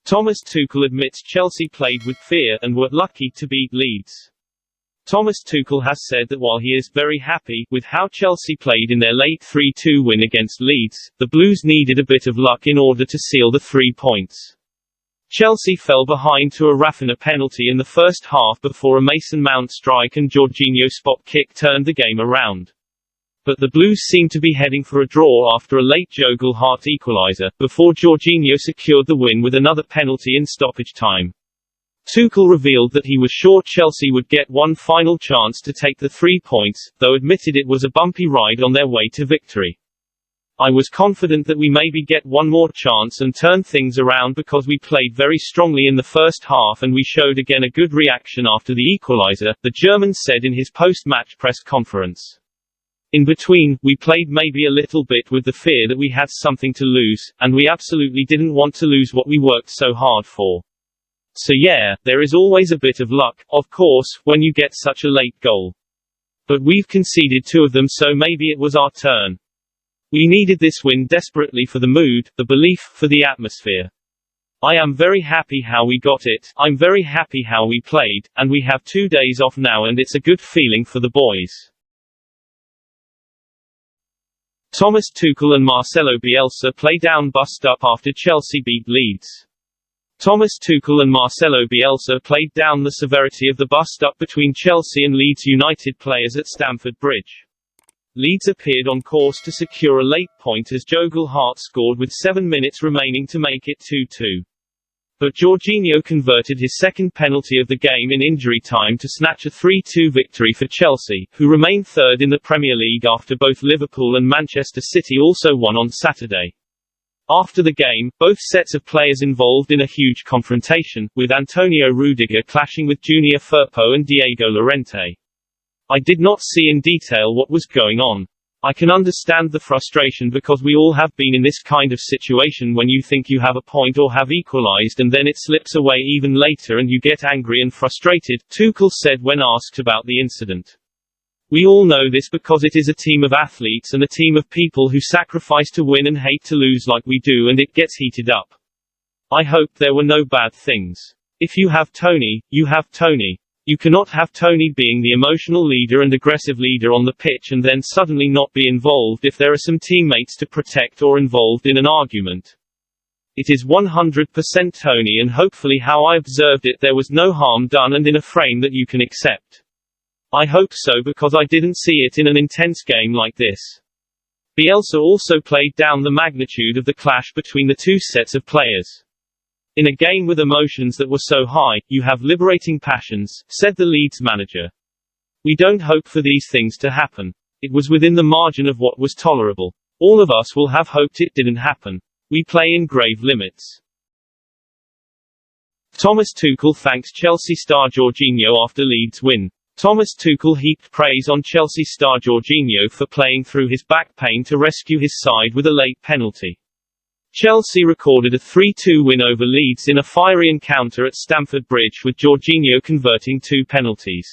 Thomas Tuchel admits Chelsea played with fear and were lucky to beat Leeds. Thomas Tuchel has said that while he is very happy with how Chelsea played in their late 3-2 win against Leeds, the Blues needed a bit of luck in order to seal the 3 points. Chelsea fell behind to a Rafinha penalty in the first half before a Mason Mount strike and Jorginho spot kick turned the game around. But the Blues seemed to be heading for a draw after a late Jogel Hart equaliser, before Jorginho secured the win with another penalty in stoppage time. Tuchel revealed that he was sure Chelsea would get one final chance to take the 3 points, though admitted it was a bumpy ride on their way to victory. I was confident that we maybe get one more chance and turn things around because we played very strongly in the first half and we showed again a good reaction after the equaliser, the German said in his post-match press conference. In between, we played maybe a little bit with the fear that we had something to lose, and we absolutely didn't want to lose what we worked so hard for. So yeah, there is always a bit of luck, of course, when you get such a late goal. But we've conceded 2 of them, so maybe it was our turn. We needed this win desperately for the mood, the belief, for the atmosphere. I am very happy how we got it, I'm very happy how we played, and we have 2 days off now and it's a good feeling for the boys. Thomas Tuchel and Marcelo Bielsa play down bust up after Chelsea beat Leeds. Thomas Tuchel and Marcelo Bielsa played down the severity of the bust-up between Chelsea and Leeds United players at Stamford Bridge. Leeds appeared on course to secure a late point as Jogel Hart scored with 7 minutes remaining to make it 2-2. But Jorginho converted his second penalty of the game in injury time to snatch a 3-2 victory for Chelsea, who remain third in the Premier League after both Liverpool and Manchester City also won on Saturday. After the game, both sets of players involved in a huge confrontation, with Antonio Rudiger clashing with Junior Firpo and Diego Llorente. I did not see in detail what was going on. I can understand the frustration because we all have been in this kind of situation when you think you have a point or have equalized and then it slips away even later and you get angry and frustrated, Tuchel said when asked about the incident. We all know this because it is a team of athletes and a team of people who sacrifice to win and hate to lose like we do, and it gets heated up. I hope there were no bad things. If you have Tony, you have Tony. You cannot have Tony being the emotional leader and aggressive leader on the pitch and then suddenly not be involved if there are some teammates to protect or involved in an argument. It is 100% Tony, and hopefully how I observed it there was no harm done and in a frame that you can accept. I hope so because I didn't see it in an intense game like this. Bielsa also played down the magnitude of the clash between the 2 sets of players. In a game with emotions that were so high, you have liberating passions, said the Leeds manager. We don't hope for these things to happen. It was within the margin of what was tolerable. All of us will have hoped it didn't happen. We play in grave limits. Thomas Tuchel thanks Chelsea star Jorginho after Leeds win. Thomas Tuchel heaped praise on Chelsea star Jorginho for playing through his back pain to rescue his side with a late penalty. Chelsea recorded a 3-2 win over Leeds in a fiery encounter at Stamford Bridge with Jorginho converting 2 penalties.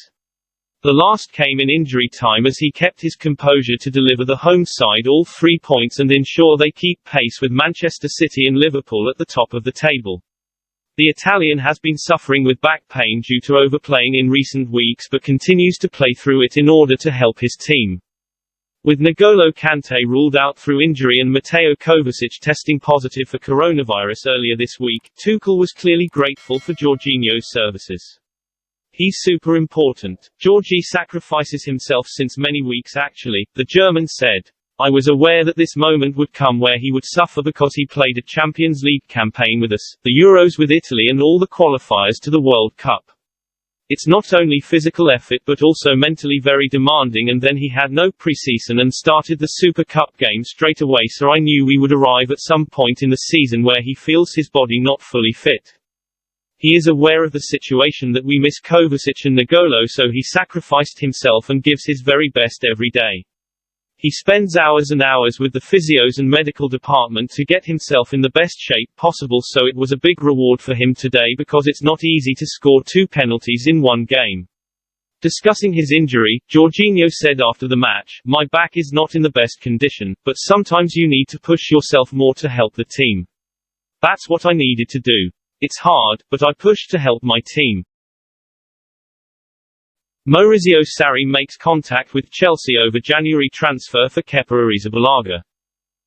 The last came in injury time as he kept his composure to deliver the home side all 3 points and ensure they keep pace with Manchester City and Liverpool at the top of the table. The Italian has been suffering with back pain due to overplaying in recent weeks but continues to play through it in order to help his team. With N'Golo Kante ruled out through injury and Mateo Kovacic testing positive for coronavirus earlier this week, Tuchel was clearly grateful for Jorginho's services. He's super important. Georgie sacrifices himself since many weeks actually, the German said. I was aware that this moment would come where he would suffer because he played a Champions League campaign with us, the Euros with Italy and all the qualifiers to the World Cup. It's not only physical effort but also mentally very demanding, and then he had no pre-season and started the Super Cup game straight away, so I knew we would arrive at some point in the season where he feels his body not fully fit. He is aware of the situation that we miss Kovacic and N'Golo, so he sacrificed himself and gives his very best every day. He spends hours and hours with the physios and medical department to get himself in the best shape possible, so it was a big reward for him today because it's not easy to score 2 penalties in one game. Discussing his injury, Jorginho said after the match, "My back is not in the best condition, but sometimes you need to push yourself more to help the team. That's what I needed to do. It's hard, but I push to help my team. Maurizio Sarri makes contact with Chelsea over January transfer for Kepa Arrizabalaga.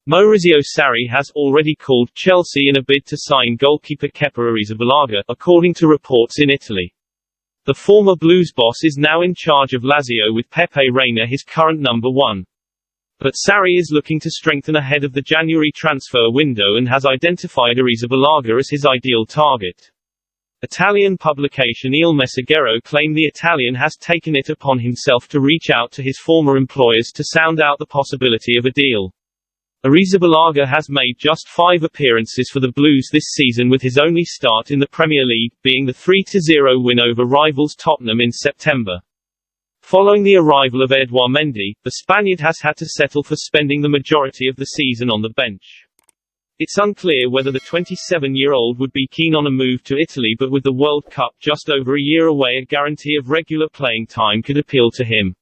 Maurizio Sarri has already called Chelsea in a bid to sign goalkeeper Kepa Arrizabalaga, according to reports in Italy. The former Blues boss is now in charge of Lazio with Pepe Reina his current number one. But Sarri is looking to strengthen ahead of the January transfer window and has identified Arrizabalaga as his ideal target. Italian publication Il Messaggero claimed the Italian has taken it upon himself to reach out to his former employers to sound out the possibility of a deal. Arrizabalaga has made just 5 appearances for the Blues this season, with his only start in the Premier League being the 3-0 win over rivals Tottenham in September. Following the arrival of Edouard Mendy, the Spaniard has had to settle for spending the majority of the season on the bench. It's unclear whether the 27-year-old would be keen on a move to Italy, but with the World Cup just over a year away, a guarantee of regular playing time could appeal to him.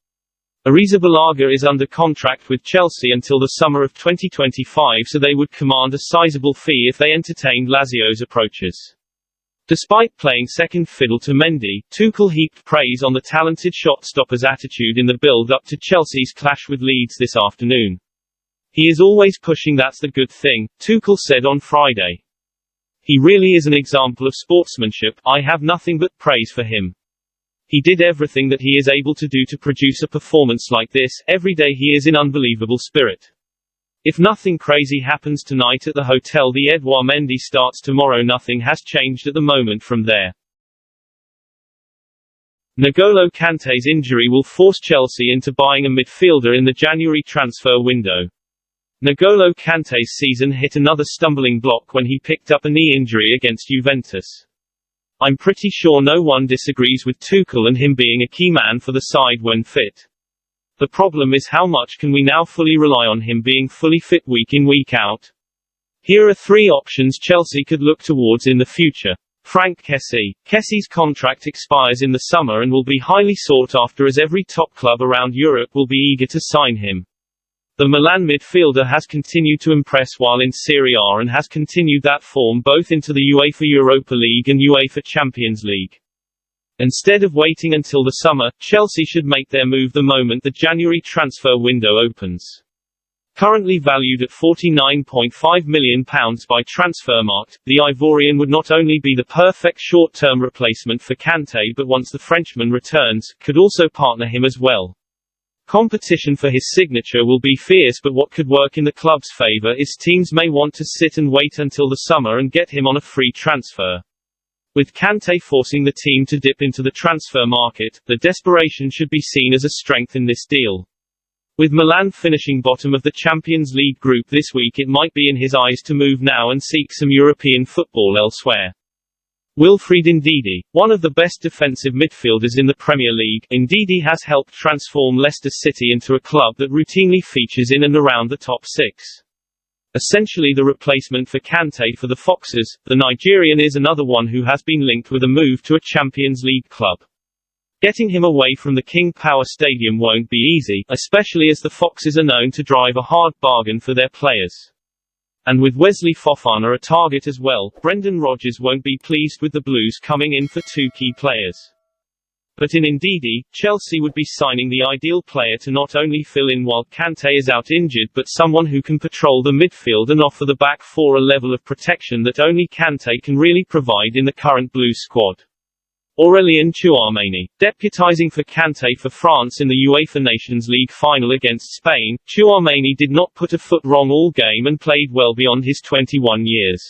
Arrizabalaga is under contract with Chelsea until the summer of 2025, so they would command a sizable fee if they entertained Lazio's approaches. Despite playing second fiddle to Mendy, Tuchel heaped praise on the talented shot-stopper's attitude in the build-up to Chelsea's clash with Leeds this afternoon. "He is always pushing, that's the good thing," Tuchel said on Friday. "He really is an example of sportsmanship, I have nothing but praise for him. He did everything that he is able to do to produce a performance like this. Every day he is in unbelievable spirit. If nothing crazy happens tonight at the hotel the Edouard Mendy starts tomorrow, nothing has changed at the moment from there." N'Golo Kante's injury will force Chelsea into buying a midfielder in the January transfer window. N'Golo Kante's season hit another stumbling block when he picked up a knee injury against Juventus. "I'm pretty sure no one disagrees with Tuchel and him being a key man for the side when fit. The problem is, how much can we now fully rely on him being fully fit week in week out? Here are 3 options Chelsea could look towards in the future. Franck Kessie. Kessie's contract expires in the summer and will be highly sought after, as every top club around Europe will be eager to sign him. The Milan midfielder has continued to impress while in Serie A and has continued that form both into the UEFA Europa League and UEFA Champions League. Instead of waiting until the summer, Chelsea should make their move the moment the January transfer window opens. Currently valued at £49.5 million by Transfermarkt, the Ivorian would not only be the perfect short-term replacement for Kante, but once the Frenchman returns, could also partner him as well. Competition for his signature will be fierce, but what could work in the club's favour is teams may want to sit and wait until the summer and get him on a free transfer. With Kante forcing the team to dip into the transfer market, the desperation should be seen as a strength in this deal. With Milan finishing bottom of the Champions League group this week, it might be in his eyes to move now and seek some European football elsewhere. Wilfried Ndidi, one of the best defensive midfielders in the Premier League, Ndidi has helped transform Leicester City into a club that routinely features in and around the top 6. Essentially the replacement for Kante for the Foxes, the Nigerian is another one who has been linked with a move to a Champions League club. Getting him away from the King Power Stadium won't be easy, especially as the Foxes are known to drive a hard bargain for their players. And with Wesley Fofana a target as well, Brendan Rodgers won't be pleased with the Blues coming in for 2 key players. But in Ndidi, Chelsea would be signing the ideal player to not only fill in while Kante is out injured, but someone who can patrol the midfield and offer the back 4 a level of protection that only Kante can really provide in the current Blues squad. Aurélien Tchouameni, deputizing for Kante for France in the UEFA Nations League final against Spain, Tchouameni did not put a foot wrong all game and played well beyond his 21 years.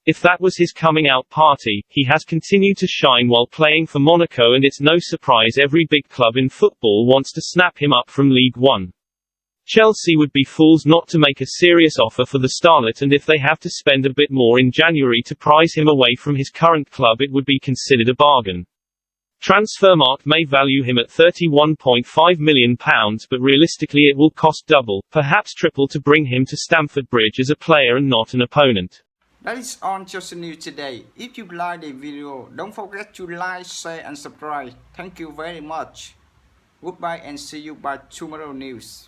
If that was his coming-out party, he has continued to shine while playing for Monaco, and it's no surprise every big club in football wants to snap him up from League One. Chelsea would be fools not to make a serious offer for the starlet, and if they have to spend a bit more in January to prize him away from his current club, it would be considered a bargain. Transfermarkt may value him at £31.5 million, but realistically it will cost double, perhaps triple, to bring him to Stamford Bridge as a player and not an opponent. That is on Chelsea News today. If you like the video, don't forget to like, share and subscribe. Thank you very much. Goodbye and see you by tomorrow news.